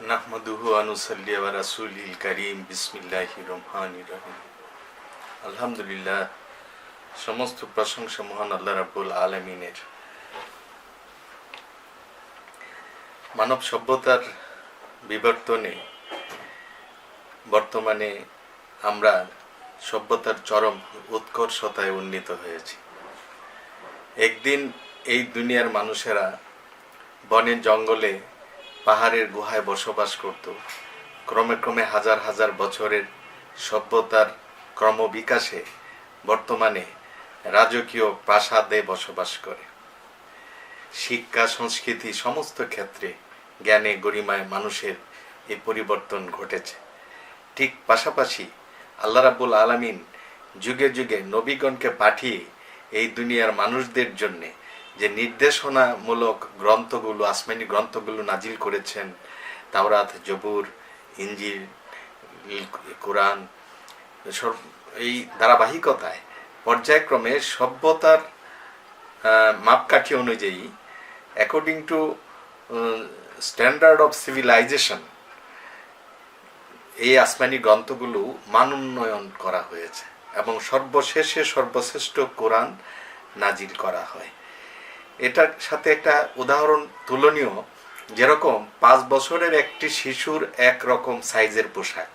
নাহমাদুহু ওয়া নুসাল্লি আলা রাসূলিল কারীম বিসমিল্লাহির রহমানির রহিম। আলহামদুলিল্লাহ, সমস্ত প্রশংসা মহান আল্লাহ রাব্বুল আলামিনের। মানব সভ্যতার বিবর্তনে বর্তমানে আমরা সভ্যতার চরম উৎকর্ষতায় উন্নীত হয়েছি। একদিন এই দুনিয়ার মানুষেরা বনে জঙ্গলে পাহাড়ের গুহায় বসবাস করত। ক্রমে ক্রমে হাজার হাজার বছরের সভ্যতার ক্রমবিকাশে বর্তমানে রাজকীয় প্রাসাদে বসবাস করে। শিক্ষা, সংস্কৃতি সমস্ত ক্ষেত্রে জ্ঞানে গরিমায় মানুষের এই পরিবর্তন ঘটেছে। ঠিক পাশাপাশি আল্লাহ রাব্বুল আলামিন যুগে যুগে নবীগণকে পাঠিয়ে এই দুনিয়ার মানুষদের জন্যে যে নির্দেশনামূলক গ্রন্থগুলো, আসমানি গ্রন্থগুলো নাজিল করেছেন, তাওরাত, জবুর, ইনজিল, কোরআন, এই ধারাবাহিকতায় পর্যায়ক্রমে সভ্যতার মাপকাঠি অনুযায়ী according to standard of civilisation এই আসমানি গ্রন্থগুলো মানোন্নয়ন করা হয়েছে এবং সর্বশেষে সর্বশ্রেষ্ঠ কোরআন নাজিল করা হয়। এটার সাথে একটা উদাহরণ তুলনীয়, যেরকম 5 বছরের একটি শিশুর একরকম সাইজের পোশাক,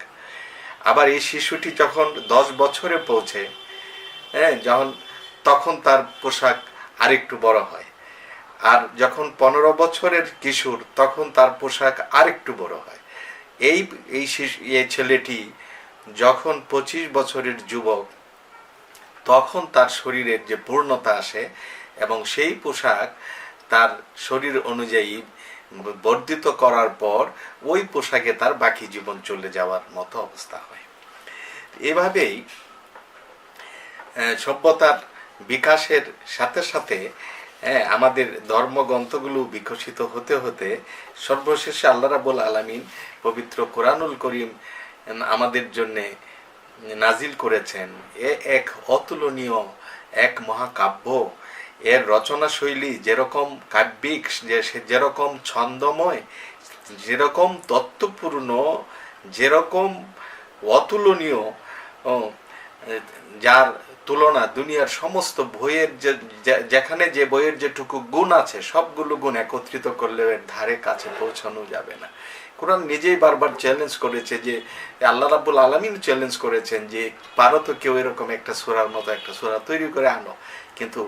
আবার এই শিশুটি যখন 10 বছরে পৌঁছে তখন তার পোশাক আরেকটু বড় হয়, আর যখন 15 বছরের কিশোর তখন তার পোশাক আরেকটু বড় হয়। এই ছেলেটি যখন 25 বছরের যুবক তখন তার শরীরের যে পূর্ণতা আসে এবং সেই পোশাক তার শরীর অনুযায়ী বর্ধিত করার পর ওই পোশাকে তার বাকি জীবন চলে যাওয়ার মতো অবস্থা হয়। এভাবেই সভ্যতার বিকাশের সাথে সাথে আমাদের ধর্মগ্রন্থগুলো বিকশিত হতে হতে সর্বশেষে আল্লাহ রাব্বুল আলামিন পবিত্র কোরআনুল করিম আমাদের জন্যে নাজিল করেছেন। এক অতুলনীয় এক মহাকাব্য। এর রচনা শৈলী যেরকম কাব্যিক, যেরকম ছন্দময়, যেরকম তত্ত্বপূর্ণ, যেরকম অতুলনীয়, যার তুলনা দুনিয়ার সমস্ত বইয়ের যেখানে যে বইয়ের যেটুকু গুণ আছে সবগুলো গুণ একত্রিত করলে এর ধারে কাছে পৌঁছানো যাবে না। কোরআন নিজেই বারবার চ্যালেঞ্জ করেছে, যে আল্লাহ রাব্বুল আলামিন চ্যালেঞ্জ করেছেন যে পারো তো কেউ এরকম একটা সূরার মতো একটা সূরা তৈরি করে আনো, কিন্তু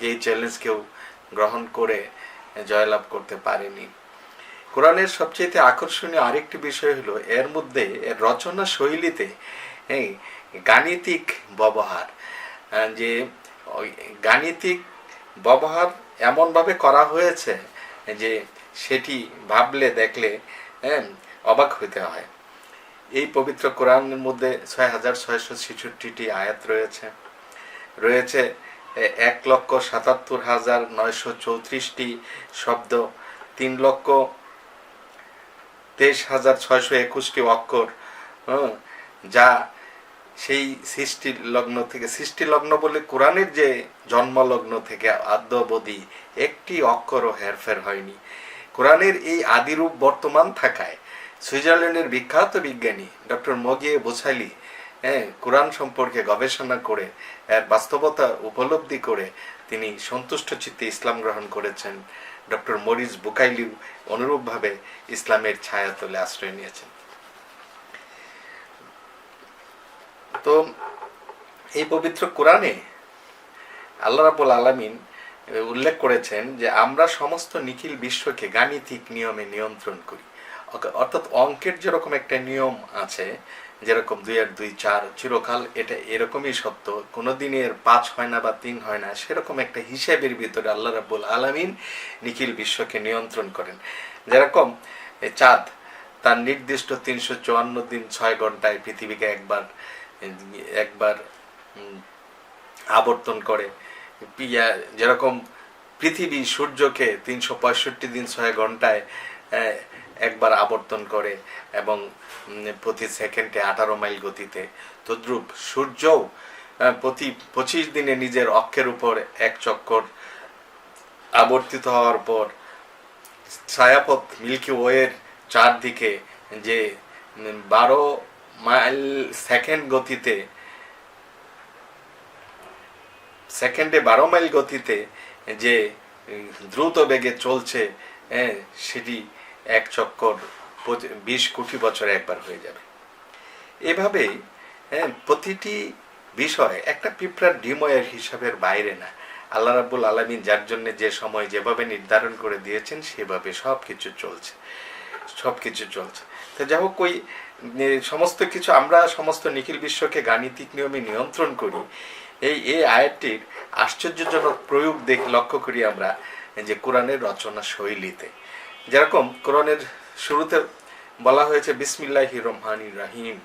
এই চ্যালেঞ্জ কেউ গ্রহণ করে জয়লাভ করতে পারেনি। কোরআনের সবচেয়ে আকর্ষণীয় আরেকটি বিষয় হলো এর মধ্যে এর রচনা শৈলীতে গাণিতিক ব্যবহার, যে গাণিতিক ব্যবহার এমনভাবে করা হয়েছে যে সেটি ভাবলে দেখলে অবাক হইতে হয়। এই পবিত্র কোরআনের মধ্যে 6666টি আয়াত রয়েছে 1,77,934টি শব্দ, 3,23,621টি অক্ষর, যা সেই সৃষ্টি লগ্ন বলে কোরআনের যে জন্মলগ্ন থেকে আদ্যাবধি একটি অক্ষরও হেরফের হয়নি। কোরআনের এই আদিরূপ বর্তমান থাকায় সুইজারল্যান্ডের বিখ্যাত বিজ্ঞানী ডক্টর মগিয়ে বোছালি কোরআন সম্পর্কে গবেষণা করে এর বাস্তবতা উপলব্ধি করে তিনি সন্তুষ্ট চিত্তে ইসলাম গ্রহণ করেছেন। ডক্টর মরিস বুকাইলিও অনুরূপভাবে ইসলামের ছায়াতলে আশ্রয় নিয়েছেন। তো এই পবিত্র কোরআনে আল্লাহ রাব্বুল আলামিন উল্লেখ করেছেন যে আমরা সমস্ত নিখিল বিশ্বকে গাণিতিক নিয়মে নিয়ন্ত্রণ করি। অর্থাৎ অঙ্কের যেরকম একটা নিয়ম আছে, যেরকম 2 আর 2 4 চিরকাল এটা এরকমই সত্য, কোনোদিন এর 5 হয় না বা 3 হয় না, সেরকম একটা হিসাবের ভিতরে আল্লাহ রাব্বুল আলামিন নিখিল বিশ্বকে নিয়ন্ত্রণ করেন। যেরকম চাঁদ তার নির্দিষ্ট 354 দিন 6 ঘন্টায় পৃথিবীকে একবার আবর্তন করে, যেরকম পৃথিবী সূর্যকে 365 দিন 6 ঘন্টায় একবার আবর্তন করে এবং প্রতি সেকেন্ডে 18 মাইল গতিতে, তদ্রূপ সূর্যও প্রতি 25 দিনে নিজের অক্ষের উপর এক চক্কর আবর্তিত হওয়ার পর ছায়াপথ মিল্কি ওয়ের চারদিকে যে 12 মাইল সেকেন্ড গতিতে, সেকেন্ডে 12 মাইল গতিতে যে দ্রুত বেগে চলছে, সেটি এক চক্কর 20 কোটি বছরে একবার হয়ে যাবে। এভাবেই প্রতিটি বিষয় একটা পিঁপড়ার ডিময়ের হিসাবের বাইরে না। আল্লাহ রাব্বুল আলামিন যার জন্য যে সময় যেভাবে নির্ধারণ করে দিয়েছেন সেভাবে সবকিছু চলছে। তো যাই হোক, ওই সমস্ত কিছু আমরা সমস্ত নিখিল বিশ্বকে গাণিতিক নিয়মে নিয়ন্ত্রণ করি, এই আয়াতটির আশ্চর্যজনক প্রয়োগ লক্ষ্য করি আমরা যে কোরআনের রচনা শৈলীতে। যেরকম কোরআনের শুরুতে বলা হয়েছে বিসমিল্লাহির রহমানির রহিম।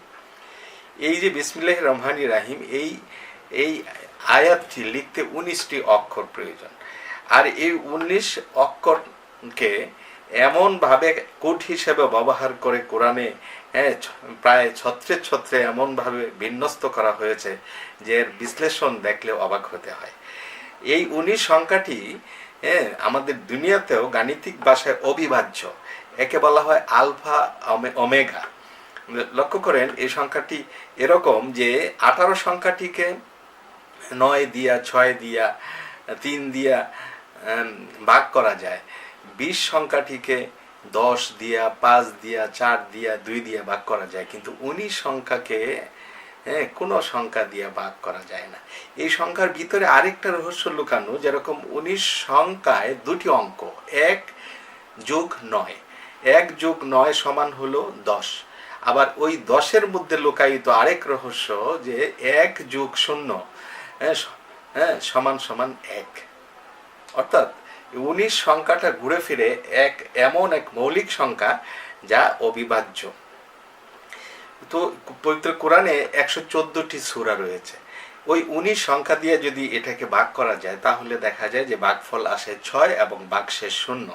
এই যে বিসমিল্লাহির রহমানির রহিম, এই আয়াতটি লিখতে 19টি অক্ষর প্রয়োজন। আর এই 19 অক্ষরকে এমনভাবে কোড হিসেবে ব্যবহার করে কোরআনে প্রায় ছত্রে এমনভাবে বিন্যস্ত করা হয়েছে যে এর বিশ্লেষণ দেখলে অবাক হতে হয়। এই 19 সংখ্যাটি আমাদের দুনিয়াতেও গাণিতিক ভাষায় অবিভাজ্য। একে বলা হয় আলফা ওমেগা। লক্ষ্য করেন এই সংখ্যাটি এরকম যে 18 সংখ্যাটিকে 9 দিয়া, 6 দিয়া, 3 দিয়া ভাগ করা যায়। 20 সংখ্যাটিকে 10 দিয়া, 5 দিয়া, 4 দিয়া, 2 দিয়া ভাগ করা যায়, কিন্তু 19 সংখ্যাকে কোনো সংখ্যা দিয়ে ভাগ করা যায় না। এই সংখ্যার ভিতরে আরেকটা রহস্য লুকানো। যেরকম 19 সংখ্যায় 2টি অঙ্ক, 1 যোগ 9, 1 যোগ 9 সমান হলো 10। আবার ওই 10-এর মধ্যে লুকায়িত আরেক রহস্য যে 1 যোগ 0 সমান 1। অর্থাৎ 19 সংখ্যাটা ঘুরে ফিরে এমন এক মৌলিক সংখ্যা যা অবিভাজ্য। তো পবিত্র কোরআনে 114টি সূরা রয়েছে। ওই 19 সংখ্যা দিয়ে যদি এটাকে ভাগ করা যায় তাহলে দেখা যায় যে ভাগফল আসে 6 এবং ভাগশেষ 0।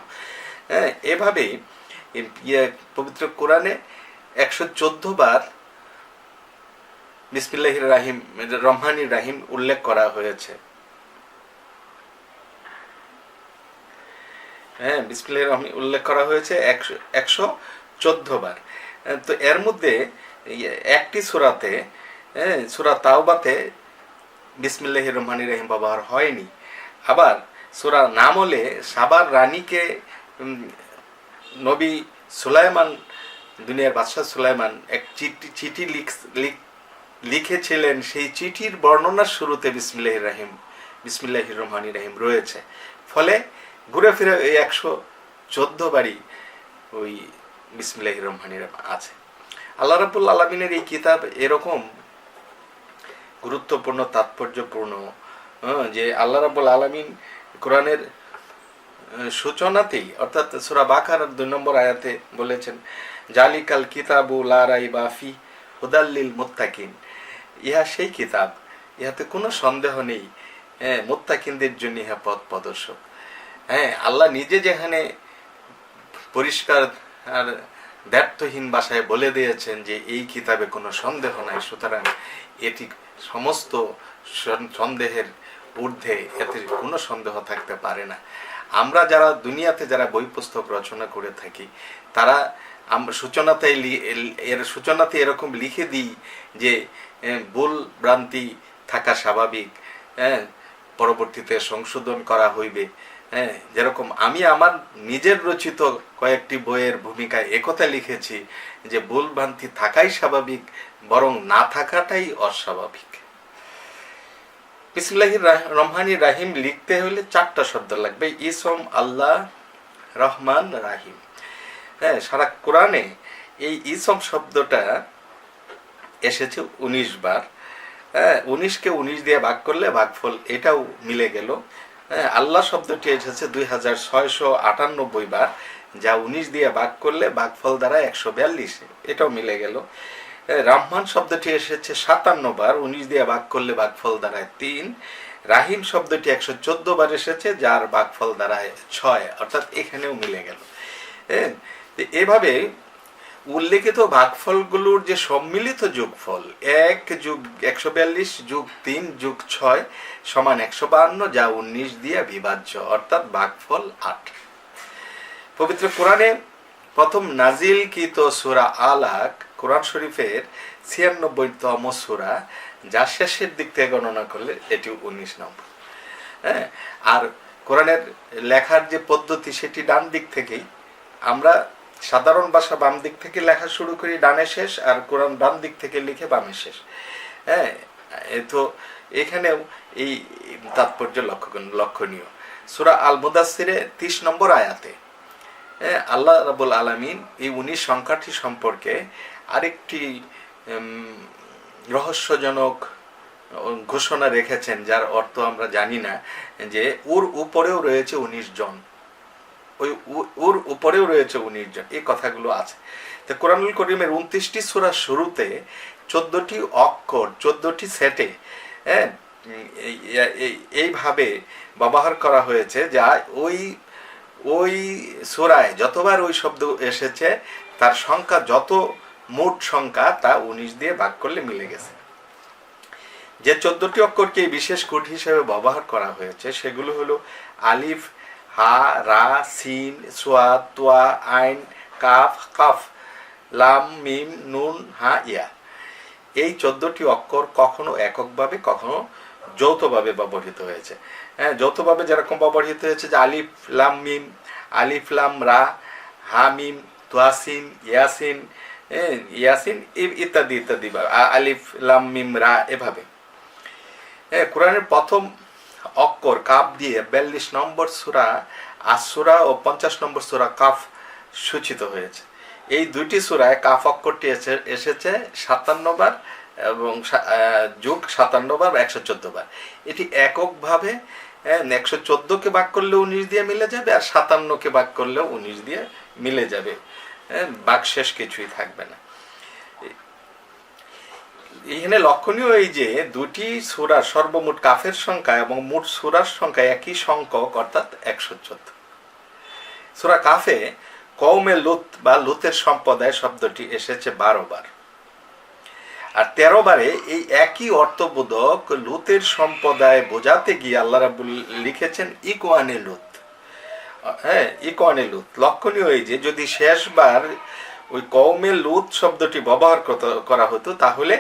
এভাবেই পবিত্র কোরআনে 114 বার বিসমিল্লাহির রহমানির রহিম উল্লেখ করা হয়েছে। বিসমিল্লাহির রহমানির উল্লেখ করা হয়েছে 114 বার। তো এর মধ্যে একটি সূরাতে, সূরা তাওবাতে বিসমিল্লাহির রহমানির রহিম ব্যবহার হয়নি। আবার সূরা নামলে সাবার রানীকে নবী সুলাইমান, দুনিয়ার বাদশাহ সুলাইমান এক চিঠি লিখেছিলেন। সেই চিঠির বর্ণনার শুরুতে বিসমিল্লাহির রহমানির রহিম রয়েছে। ফলে ঘুরে ফিরে এই 114 বারই ওই বিসমিল্লাহির রহমানির রহিম আছে। আল্লাহ রাব্বুল আলামিনের এই কিতাব এরকম গুরুত্বপূর্ণ, তাৎপর্যপূর্ণ যে আল্লাহ রাব্বুল আলামিন কোরআনের সূচনাতেই, অর্থাৎ সূরা বাকারার 2 নম্বর আয়াতে বলেছেন জালিকাল কিতাবু লা রাইবা ফি হুদাল লিল মুত্তাকিন। ইহা সেই কিতাব, ইহাতে কোনো সন্দেহ নেই, মুত্তাকিনদের জন্য ইহা পথ প্রদর্শক। আল্লাহ নিজে যেখানে পরিষ্কার আর দ্ব্যর্থহীন ভাষায় বলে দিয়েছেন যে এই কিতাবে কোনো সন্দেহ নাই, সুতরাং এটি সমস্ত সন্দেহের ঊর্ধ্বে, এতে কোনো সন্দেহ থাকতে পারে না। আমরা যারা দুনিয়াতে যারা বই পুস্তক রচনা করে থাকি, তারা আমরা সূচনাতে এরকম লিখে দিই যে ভুল ভ্রান্তি থাকা স্বাভাবিক, পরবর্তীতে সংশোধন করা হইবে। যেরকম আমি আমার নিজের রচিত কয়েকটি বইয়ের ভূমিকায় একথা লিখেছি যে ভুল ভ্রান্তি থাকাই স্বাভাবিক, বরং না থাকাটাই অস্বাভাবিক। বিসমিল্লাহির রহমানির রহিম লিখতে হলে 4টা শব্দ লাগবে, ইসম, আল্লাহ, রহমান, রাহিম। সারা কোরআনে এই ইসম শব্দটা এসেছে 19 বার। 19কে 19 দিয়ে ভাগ করলে ভাগফল এটাও মিলে গেল। আল্লাহ শব্দটি এসেছে 2698 বার, যা 19 দিয়ে ভাগ করলে ভাগফল দ্বারা 142, এটাও মিলে গেল। রহমান শব্দটি এসেছে 57 বার, 19 দিয়ে ভাগ করলে ভাগফল দাঁড়ায় 3। রাহিম শব্দটি 114 বার এসেছে, যার ভাগফল দাঁড়ায় 6, অর্থাৎ এখানেও মিলে গেল। এভাবে উল্লেখিত ভাগফলগুলোর যে সম্মিলিত যোগফল 1 যোগ 142 যোগ 3 যোগ 6 সমান 152, যা 19 দিয়ে বিভাজ্য, অর্থাৎ ভাগফল 8। পবিত্র কোরআনে প্রথম নাজিলকৃত সূরা আলাক কোরআন শরীফের ৯৬তম সূরা, যা শেষের দিক থেকে গণনা করলে এটি ১৯ নম্বর। হ্যাঁ, আর কোরআনের লেখার যে পদ্ধতি সেটি ডান দিক থেকেই, আমরা সাধারণ ভাষা বাম দিক থেকে লেখা শুরু করি, ডানে শেষ, আর কোরআন ডান দিক থেকে লিখে বামে শেষ। হ্যাঁ, তো এখানেও এই তাৎপর্য লক্ষণীয়। সূরা আল মুদাসসিরে ৩০ নম্বর আয়াতে আল্লাহ রাব্বুল আলামিন এই ১৯ সংখ্যাটি সম্পর্কে আরেকটি রহস্যজনক ঘোষণা রেখেছেন, যার অর্থ আমরা জানি না, যে ওর উপরেও রয়েছে ১৯ জন, ওর উপরেও রয়েছে ১৯ জন, এই কথাগুলো আছে। তো কোরআনুল করিমের ২৯টি সূরার শুরুতে ১৪টি অক্ষর ১৪টি সেটে এইভাবে ব্যবহার করা হয়েছে, যা ওই সূরায় যতবার ওই শব্দ এসেছে তার সংখ্যা, যত মোট সংখ্যা তা ১৯ দিয়ে ভাগ করলে মিলে গেছে। যে ১৪টি অক্ষরকে বিশেষ কোড হিসেবে ব্যবহার করা হয়েছে সেগুলো হলো আলিফ, হা, রা, সিন, সোয়াদ, তোয়া, আইন, কাফ, কাফ, লাম, মিম, নুন, হা, ইয়া। এই ১৪টি অক্ষর কখনো এককভাবে কখনো যৌথভাবে ব্যবহৃত হয়েছে। হ্যাঁ, যৌথভাবে যেরকম ব্যবহৃত হয়েছে যে আলিফ লাম মিম, আলিফ লাম রা, হা মিম, তোয়াসিন, ইয়াসিন, ইয়াসিন ইত্যাদি ইত্যাদি, আলিফ লাম মিম রা, এভাবে। হ্যাঁ, কোরআনের প্রথম অক্ষর কাফ দিয়ে ৪২ নম্বর সূরা আস-সূরা ও ৫০ নম্বর সূরা কাফ সূচিত হয়েছে। এই দুইটি সূরায় কাফ অক্ষরটি এসেছে ৫৭ বার এবং যোগ ৫৭ বার, ১১৪ বার। এটি এককভাবে ১১৪কে ভাগ করলেও ১৯ দিয়ে মিলে যাবে, আর ৫৭কে ভাগ করলেও ১৯ দিয়ে মিলে যাবে, বাকশেষ কিছুই থাকবে না। এখানে লক্ষণীয় এই যে দুটি সূরার সর্বমোট কাফের সংখ্যা এবং মোট সূরার সংখ্যা একই সংখ্যক, অর্থাৎ ১১৪। সূরা কাফে কওমে লুত বা লুতের সম্প্রদায় শব্দটি এসেছে ১২ বার, আর ১৩ বারে এই একই অর্থবোধক লুতের সম্প্রদায় বোঝাতে গিয়ে আল্লাহ রাব্বুল লিখেছেন ইকওয়ানে লুত। হ্যাঁ, ইকওয়ানে লুত। লক্ষণীয় এই যে যদি শেষবার ওই কওমে লুত শব্দটি ব্যবহার করা হতো তাহলে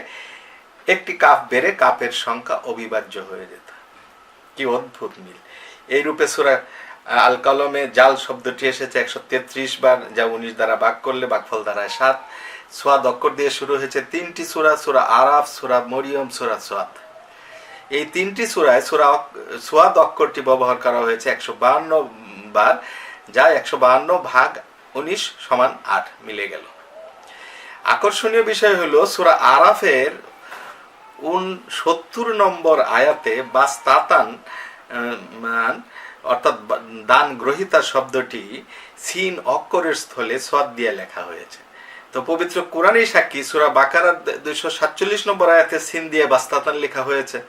একটি কাফ বেড়ে কাফের সংখ্যা অবিভাজ্য হয়ে যেত। কি অদ্ভুত মিল! এই রূপে সূরা আল কলমে জাল শব্দটি এসেছে ১৩৩ বার, যা ১৯ দ্বারা ভাগ করলে ভাগফল দাঁড়ায় ৭। সোয়াদ অক্ষর দিয়ে শুরু হয়েছে ৩টি সূরা, সূরা আরাফ, সূরা মরিয়ম, সূরা সোয়াদ। এই 3টি সূরায় সোয়াদ অক্ষরটি ব্যবহার করা হয়েছে ১৫২ বার, যা ১৫২ ভাগ ১৯ সমান ৮ মিলে গেল। আকর্ষণীয় বিষয় হলো সূরা আরাফের ৬৯ নম্বর আয়াতে বাস্তাতান অর্থাৎ দান গ্রহিতা শব্দটি সিন অক্ষরের স্থলে সোয়াদ দিয়ে লেখা হয়েছে। তো পবিত্র কোরআনই সাক্ষী, সূরা বাকারার ২৪৭ নম্বর আয়াতে সিন দিয়ে বাস্তাতান লেখা হয়েছে।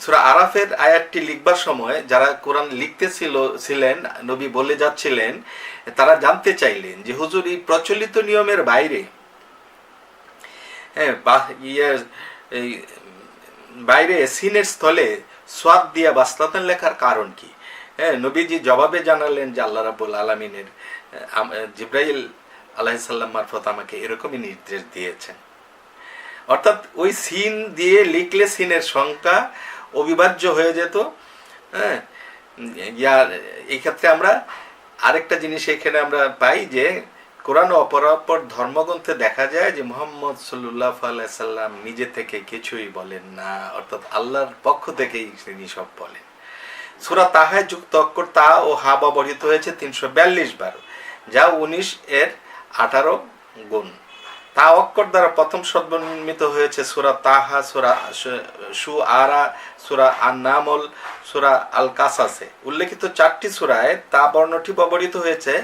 সূরা আরাফের আয়াতটি লিখবার সময় যারা কোরআন লিখতেছিলেন, নবী বলে যাচ্ছিলেন, তারা জানতে চাইলেন যে হুজুর এই প্রচলিত নিয়মের বাইরে বাইরে সিনের স্থলে সোয়াদ দিয়া বাস্তাতান লেখার কারণ কি? নবীজি জবাবে জানালেন যে আল্লাহ রাব্বুল আলামিনের জিবরাইল আলাইহিস সালাম মারফত আমাকে এরকমই নির্দেশ দিয়েছেন। অর্থাৎ ওই সিন দিয়ে লিখলে সিনের সংখ্যা অবিভাজ্য হয়ে যেত। হ্যাঁ, এই ক্ষেত্রে আমরা আরেকটা জিনিস এখানে আমরা পাই যে কোরআন ও অপরাপর ধর্মগ্রন্থে দেখা যায় যে মুহাম্মদ সাল্লাল্লাহু আলাইহি সাল্লাম নিজে থেকে কিছুই বলেন না, অর্থাৎ আল্লাহর পক্ষ থেকেই তিনি সব বলেন। সূরা তাহায় যুক্ত অক্ষর তা ও হা ব্যবহৃত হয়েছে ৩৪২ বার, যা ১৯ এর ১৮ গুণ। তা অক্ষর দ্বারা প্রথম শব্দ নির্মিত হয়েছে সূরা তাহা, সূরা শুআরা, সূরা আন-নামল, সূরা আল কাসাসে। উল্লেখিত 4টি সূরায় তা বর্ণটি ব্যবহৃত হয়েছে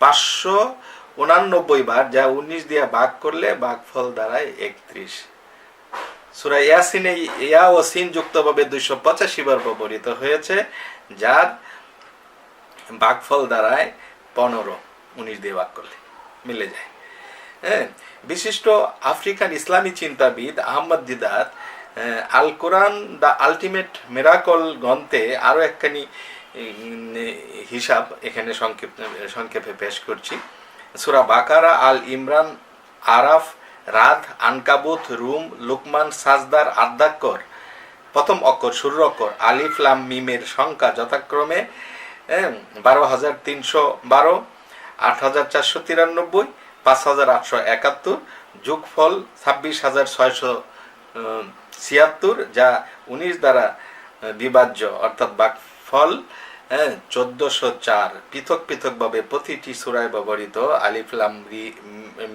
৫৮৯ বার, যা ১৯ দিয়ে ভাগ করলে ভাগফল দাঁড়ায় ৩১। সূরা ইয়াসিনে ইয়া ও সিন যুক্তভাবে ২৮৫ বার ব্যবহৃত হয়েছে, যার ভাগফল দাঁড়ায় ১৫। ১৯ দিয়ে ভাগ করলে মিলে যায়। হ্যাঁ, বিশিষ্ট আফ্রিকান ইসলামী চিন্তাবিদ আহমদ দিদাত আল কোরআন দ্য আলটিমেট মিরাকল গ্রন্থে আরও একখানি হিসাব এখানে সংক্ষেপে পেশ করছি। সূরা বাকারা, আল ইমরান, আরাফ, রাদ, আনকাবুত, রুম, লুকমান, সাজদার আদ্যাক্ষর প্রথম অক্ষর শুরুর অক্ষর আলিফ লাম মিমের সংখ্যা যথাক্রমে 12,312, 8,493, 5,871, যোগফল 26,676, যা 19 দ্বারা বিভাজ্য, অর্থাৎ ভাগফল 1404। পৃথক পৃথকভাবে প্রতিটি সূরায় ব্যবহৃত আলিফ লাম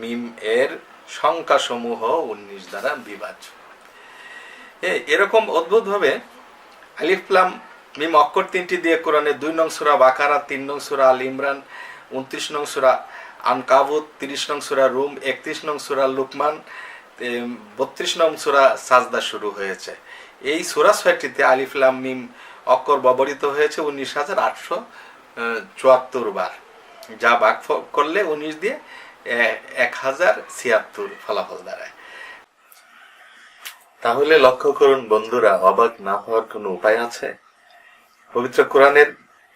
মিম এর সংখ্যাসমূহ 19 দ্বারা বিভাজ্য। এরকম অদ্ভুতভাবে আলিফ লাম মিম অক্ষর 3টি দিয়ে কোরআনের 2 নং সূরা বাকারা, 3 নং সূরা আল ইমরান, 29 নং সূরা আনকাবুত, 30 নং সূরা রুম, 31 নং সূরা লুকমান, 32 নং সূরা সাজদা শুরু হয়েছে। এই সূরা 6টিতে আলিফ লাম মিম অক্ষর ব্যবহৃত হয়েছে 19,874 বার, যা ভাগ করলে 19 দিয়ে 1076 ফলাফল দাঁড়ায়। তাহলে লক্ষ্য করুন বন্ধুরা, অবাক না হওয়ার কোনো উপায় আছে? পবিত্র কোরআনের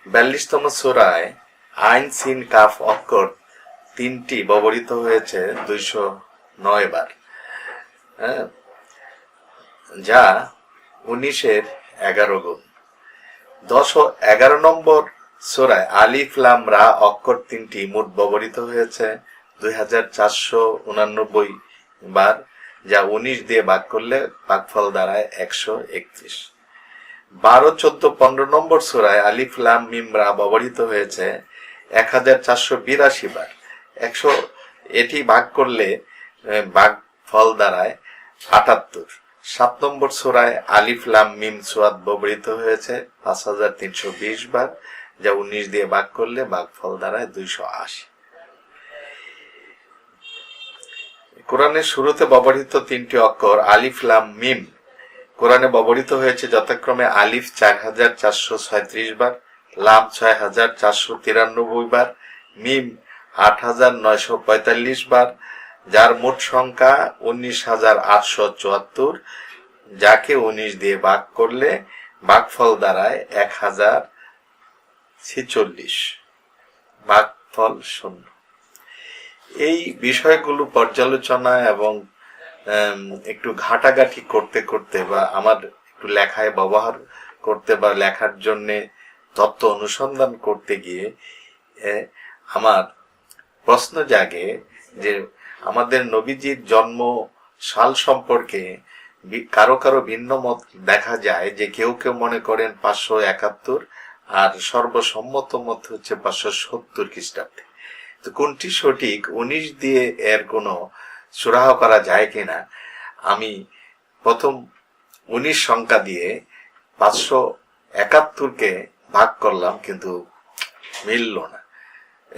42তম সূরায় আইন সিন কাফ অক্ষর 3টি ব্যবহৃত হয়েছে 209 বার, যা 19-এর 11 গুণ। 10 ও 11 নম্বর সূরায় আলিফ লাম রা অক্ষর 3টি মোট ব্যবহৃত হয়েছে 2,489 বার, যা 19 দিয়ে ভাগ করলে ভাগফল দাঁড়ায় 131। 12, 14, 15 নম্বর সূরায় আলিফ লাম মিম রা ব্যবহৃত হয়েছে 1,482 বার, 100 এটি ভাগ করলে ভাগফল দাঁড়ায় 78। 7 নম্বর সূরায় আলিফ লাম মিম সুয়াদ ব্যবহৃত হয়েছে 5,320 বার, যা 19 দিয়ে ভাগ করলে ভাগফল দাঁড়ায় 280। কোরআনের শুরুতে ব্যবহৃত 3টি অক্ষর আলিফ লাম মিম কোরআনে ব্যবহৃত হয়েছে যথাক্রমে আলিফ 4,436 বার, লাম 6,493 বার, মিম 8,945 বার, যার মোট সংখ্যা 19,874, যাকে 19 দিয়ে ভাগ করলে ভাগফল দাঁড়ায় 1,046, ভাগফল 0। এই বিষয়গুলো পর্যালোচনা এবং একটু ঘাটাঘাটি করতে করতে বা আমার একটু লেখায় ব্যবহার করতে বা লেখার জন্য তথ্য অনুসন্ধান করতে গিয়ে আমার প্রশ্ন জাগে যে আমাদের নবীজির জন্ম সাল সম্পর্কে কারো কারো ভিন্ন মত দেখা যায়, যে কেউ কেউ মনে করেন 571 আর সর্বসম্মত মত হচ্ছে 570 খ্রিস্টাব্দে। তো কোনটি সঠিক, 19 দিয়ে এর কোনো সুরাহা করা যায় কিনা? আমি প্রথম 19 সংখ্যা দিয়ে 571কে ভাগ করলাম, কিন্তু মিলল না।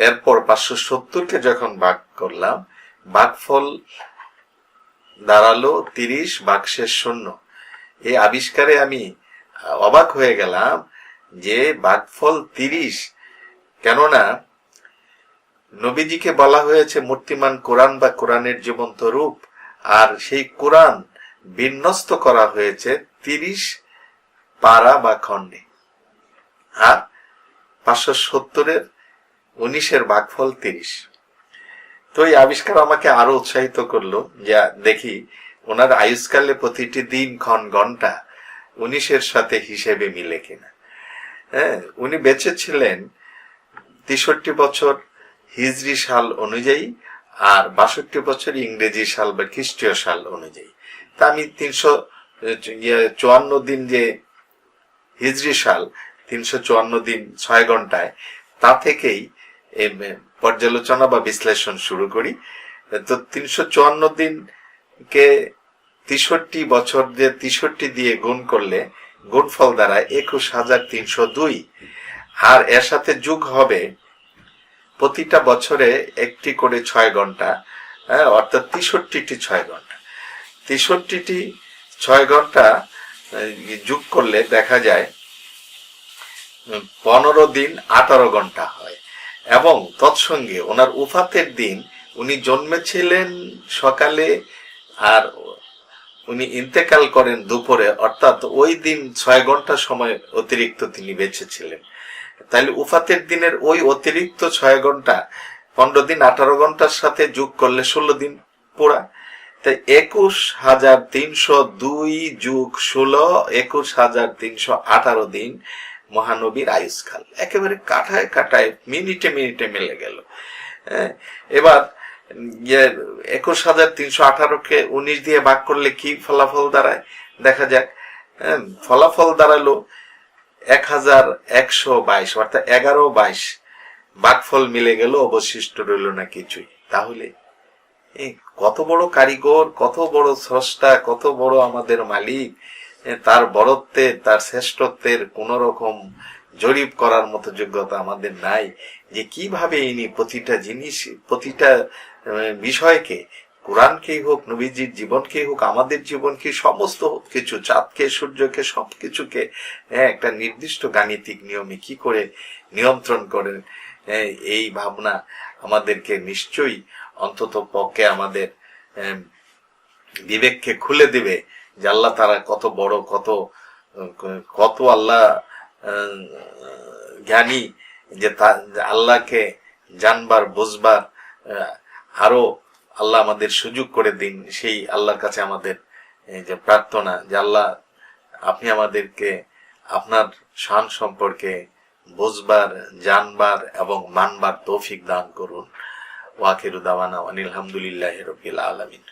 এরপর 570কে যখন ভাগ করলাম, ভাগফল দাঁড়ালো 30 ভাগশেষ 0। এই আবিষ্কারে আমি অবাক হয়ে গেলাম যে ভাগফল 30, কেননা নবীজিকে বলা হয়েছে মূর্তিমান কোরআন বা কোরআনের জীবন্ত রূপ, আর সেই কোরআন বিন্যস্ত করা হয়েছে 30 পারা বা খণ্ডে, আর 570-এর 19-এর ভাগফল 30। তো এই আবিষ্কার আমাকে আরো উৎসাহিত করলো যে দেখি ওনার আয়ুষ্কালে প্রতিটি দিন ক্ষণ ঘন্টা 19-এর সাথে হিসেবে মিলে কিনা। উনি বেঁচে ছিলেন 63 বছর হিজরি সাল অনুযায়ী আর 62 বছর ইংরেজি সাল বা খ্রিস্টীয় সাল অনুযায়ী। তা আমি 354 দিন যে হিজরি সাল, 354 দিন 6 ঘন্টায়, তা থেকেই পর্যালোচনা বা বিশ্লেষণ শুরু করি। তো 354 দিনকে 63 বছর দিয়ে 63 দিয়ে গুণ করলে গুণফল দ্বারা 21,302, আর এর সাথে যোগ হবে প্রতিটা বছরে একটি করে 6 ঘন্টা, অর্থাৎ 63টি 6 ঘন্টা। 63টি 6 ঘন্টা যোগ করলে দেখা যায় 15 দিন 18 ঘন্টা হয়। এবং তৎসঙ্গে ওনার উফাতের দিন, উনি জন্মেছিলেন সকালে আর উনি ইন্তেকাল করেন দুপুরে, অর্থাৎ ওই দিন 6 ঘন্টা সময় অতিরিক্ত তিনি বেঁচে ছিলেন। তাহলে উফাতের দিনের ওই অতিরিক্ত 6 ঘন্টা 15 দিন 18 ঘন্টার সাথে যোগ করলে 16 দিন পুরা, তাই 21,302 যোগ 16, 21,318 দিন মহানবীর আয়ুষ্কাল। একেবারে কাঠায় কাঠায় মিনিটে মিনিটে মিলে গেল। এবার 21,318-কে 19 দিয়ে ভাগ করলে কি ফলাফল দাঁড়ায় দেখা যাক। ফলাফল দাঁড়ালো 1,122, অর্থাৎ 11-22 ভাগফল মিলে গেল, অবশিষ্ট রইল না কিছুই। তাহলে কত বড় কারিগর, কত বড় স্রষ্টা, কত বড় আমাদের মালিক, তার বড়ত্বের, তার শ্রেষ্ঠত্বের কোন রকম জরিপ করার মতো যোগ্যতা আমাদের নাই, যে কিভাবে ইনি প্রতিটা জিনিস, প্রতিটা বিষয়কে, কোরআনকেই হোক, নবীজির জীবনকেই হোক, আমাদের জীবনকে, সমস্ত কিছু, চাঁদকে, সূর্যকে, সবকিছুকে একটা নির্দিষ্ট গাণিতিক নিয়মে কি করে নিয়ন্ত্রণ করেন, এই ভাবনা আমাদেরকে নিশ্চয়ই অন্তত পক্ষে আমাদের বিবেককে খুলে দিবে যে আল্লাহ তারা কত বড়, কত আল্লাহ জ্ঞানী, যে আল্লাহকে জানবার, বুঝবার আরো আল্লাহ আমাদের সুযোগ করে দিন। সেই আল্লাহর কাছে আমাদের যে প্রার্থনা, যে আল্লাহ আপনি আমাদেরকে আপনার শান সম্পর্কে বুঝবার, জানবার এবং মানবার তৌফিক দান করুন। ওয়া আখিরু দাওয়ানা আনিল হামদুলিল্লাহি রাব্বিল আলামিন।